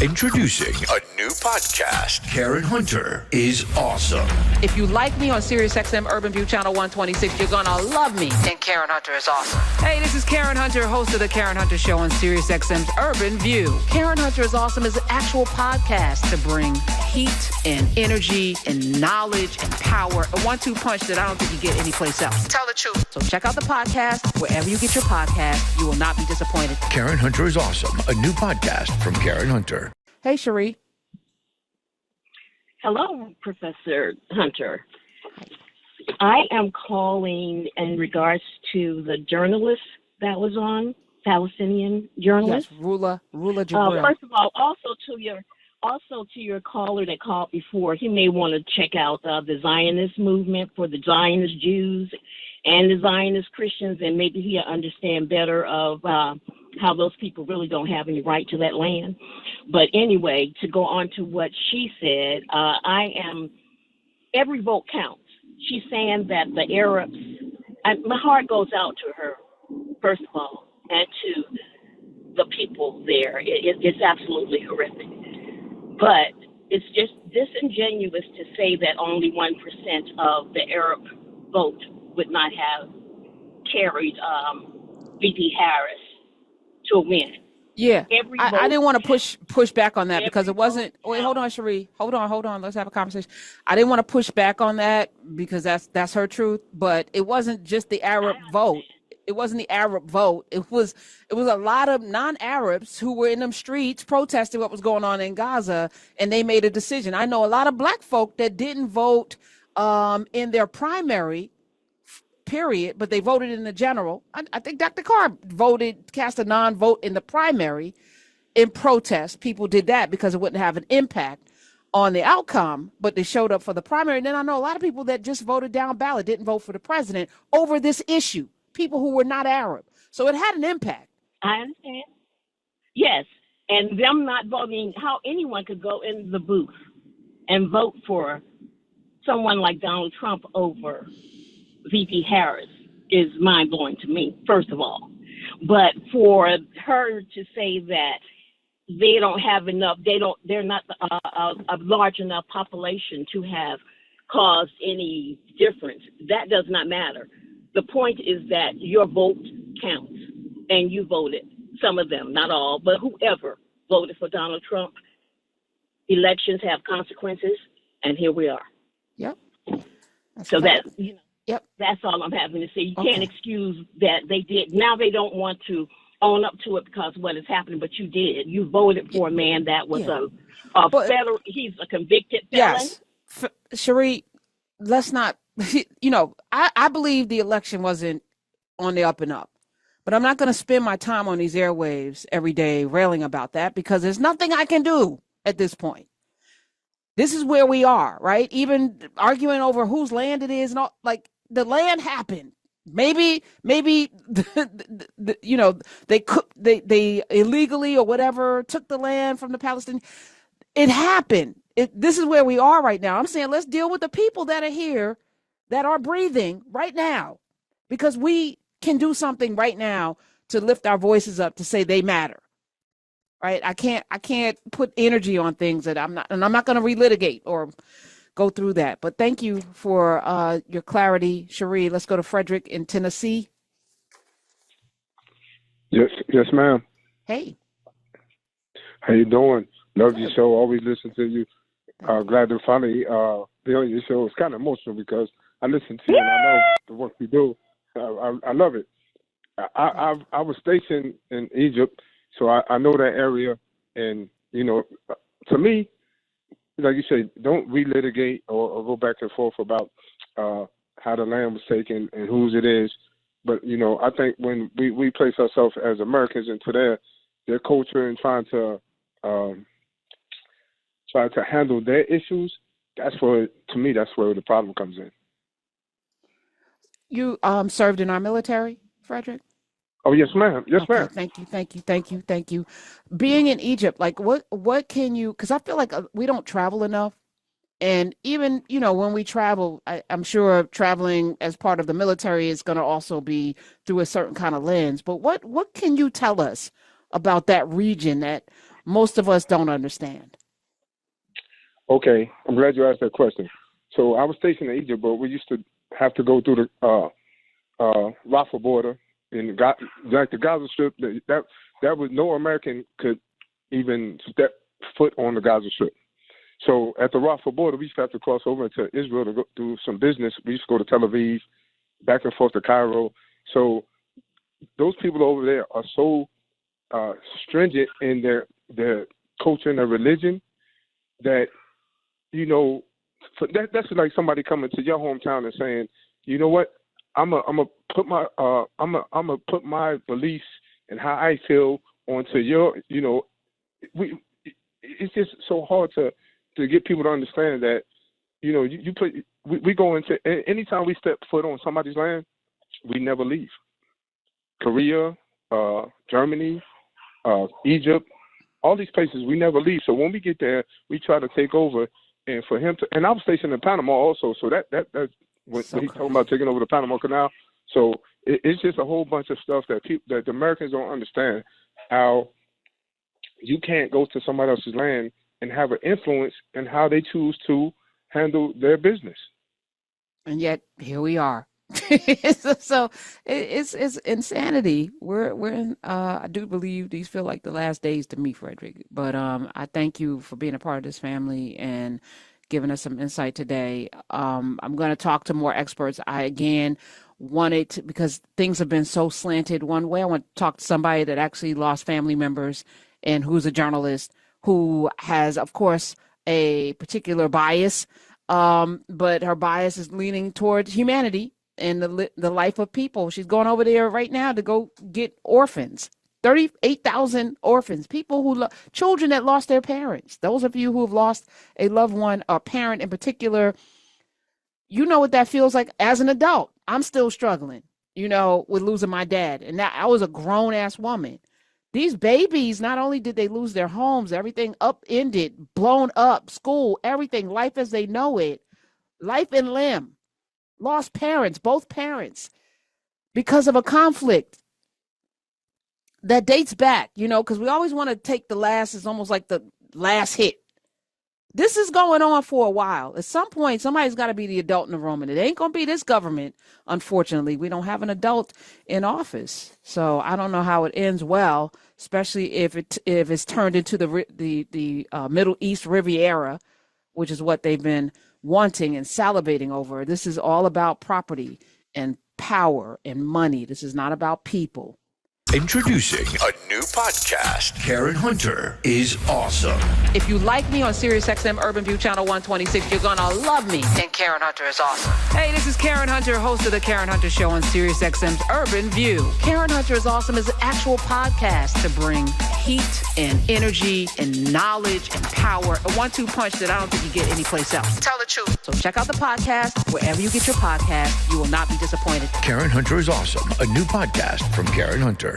Introducing a new podcast. Karen Hunter is awesome. If you like me on SiriusXM Urban View Channel 126, you're gonna love me. And Karen Hunter is awesome. Hey, this is Karen Hunter, host of the Karen Hunter Show on SiriusXM's Urban View. Karen Hunter is awesome is an actual podcast to bring heat and energy and knowledge and power. A 1-2 punch that I don't think you get anyplace else. Tell the truth. So check out the podcast wherever you get your podcast. You will not be disappointed. Karen Hunter is awesome. A new podcast from Karen Hunter. Hey, Cherie. Hello, Professor Hunter. I am calling in regards to the journalist that was on, Palestinian journalist. Yes, Rula Jabril. First of all, also to your caller that called before, he may want to check out the Zionist movement for the Zionist Jews and the Zionist Christians, and maybe he'll understand better of how those people really don't have any right to that land. But anyway, to go on to what she said, every vote counts. She's saying that the Arabs, my heart goes out to her, first of all, and to the people there. It's absolutely horrific. But it's just disingenuous to say that only 1% of the Arab vote would not have carried VP Harris to a win. Yeah, I didn't want to push back on that because it wasn't. Wait, hold on, Cherie. Hold on. Let's have a conversation. I didn't want to push back on that because that's her truth. But it wasn't just the Arab vote. It wasn't the Arab vote. It was a lot of non-Arabs who were in them streets protesting what was going on in Gaza, and they made a decision. I know a lot of black folk that didn't vote in their primary. Period, but they voted in the general. I think Dr. Carr cast a non-vote in the primary in protest. People did that because it wouldn't have an impact on the outcome, but they showed up for the primary. And then I know a lot of people that just voted down ballot, didn't vote for the president over this issue, people who were not Arab. So it had an impact. I understand. Yes, and them not voting, how anyone could go in the booth and vote for someone like Donald Trump over VP Harris is mind-blowing to me, first of all. But for her to say that they don't have enough, they're not a large enough population to have caused any difference, that does not matter. The point is that your vote counts, and you voted, some of them, not all, but whoever voted for Donald Trump. Elections have consequences, and here we are. Yep. So that, Yep. That's all I'm having to say. You can't excuse that they did. Now they don't want to own up to it because what is happening, but you did. You voted for a man that was a federal, he's a convicted felon. Yes. Cherie, let's not, I believe the election wasn't on the up and up, but I'm not going to spend my time on these airwaves every day railing about that because there's nothing I can do at this point. This is where we are, right? Even arguing over whose land it is and all, like, the land happened. Maybe they illegally or whatever took the land from the Palestinians. It happened. This is where we are right now. I'm saying let's deal with the people that are here, that are breathing right now, because we can do something right now to lift our voices up to say they matter. Right? I can't put energy on things that I'm not going to relitigate or go through that. But thank you for your clarity, Cherie. Let's go to Frederick in Tennessee. Yes, ma'am. Hey. How you doing? Love your show. Always listen to you. Glad to finally be on your show. It's kind of emotional because I listen to you and I know the work you do. I love it. I was stationed in Egypt, so I know that area. And, to me, like you say, don't relitigate or go back and forth about how the land was taken and whose it is. But, I think when we place ourselves as Americans into their culture and trying to handle their issues, that's where the problem comes in. You served in our military, Frederick? Oh, yes, ma'am. Yes, ma'am. Thank you. Being in Egypt, like what can you, because I feel like we don't travel enough. And even, when we travel, I'm sure traveling as part of the military is going to also be through a certain kind of lens. But what can you tell us about that region that most of us don't understand. Okay, I'm glad you asked that question. So I was stationed in Egypt, but we used to have to go through the Rafah border in like the Gaza Strip. That was no American could even step foot on the Gaza Strip. So at the Rafah border, we used to have to cross over into Israel to go do some business. We used to go to Tel Aviv, back and forth to Cairo. So those people over there are so stringent in their culture and their religion that, you know, that's like somebody coming to your hometown and saying, you know what, I'm gonna put my beliefs and how I feel onto your, you know, it's just so hard to get people to understand that, you know, we go into, anytime we step foot on somebody's land, we never leave. Korea, Germany, Egypt, all these places, we never leave. So when we get there, we try to take over. And for him to, and I was stationed in Panama also, so that's when he's talking about taking over the Panama Canal. So it's just a whole bunch of stuff that the Americans don't understand, how you can't go to somebody else's land and have an influence in how they choose to handle their business. And yet here we are. So it's insanity. We're in, I do believe these feel like the last days to me, Frederick. But I thank you for being a part of this family and giving us some insight today. I'm going to talk to more experts. I again wanted to, because things have been so slanted one way. I want to talk to somebody that actually lost family members and who's a journalist who has, of course, a particular bias, but her bias is leaning towards humanity and the life of people. She's going over there right now to go get orphans, 38,000 orphans, people who children that lost their parents. Those of you who have lost a loved one, a parent in particular, you know what that feels like as an adult. I'm still struggling, you know, with losing my dad. And now I was a grown ass woman. These babies, not only did they lose their homes, everything upended, blown up, school, everything, life as they know it, life and limb. Lost parents, both parents, because of a conflict that dates back, you know, because we always want to take the last, it's almost like the last hit. This is going on for a while. At some point, somebody's got to be the adult in the room, and it ain't going to be this government. Unfortunately, we don't have an adult in office. So I don't know how it ends well, especially if it's turned into the Middle East Riviera, which is what they've been wanting and salivating over. This is all about property and power and money. This is not about people. Introducing a new podcast. Karen Hunter is awesome. If you like me on SiriusXM Urban View Channel 126, you're going to love me. And Karen Hunter is awesome. Hey, this is Karen Hunter, host of The Karen Hunter Show on SiriusXM's Urban View. Karen Hunter is awesome is an actual podcast to bring heat and energy and knowledge and power. A 1-2 punch that I don't think you get anyplace else. Tell the truth. So check out the podcast wherever you get your podcast. You will not be disappointed. Karen Hunter is awesome. A new podcast from Karen Hunter.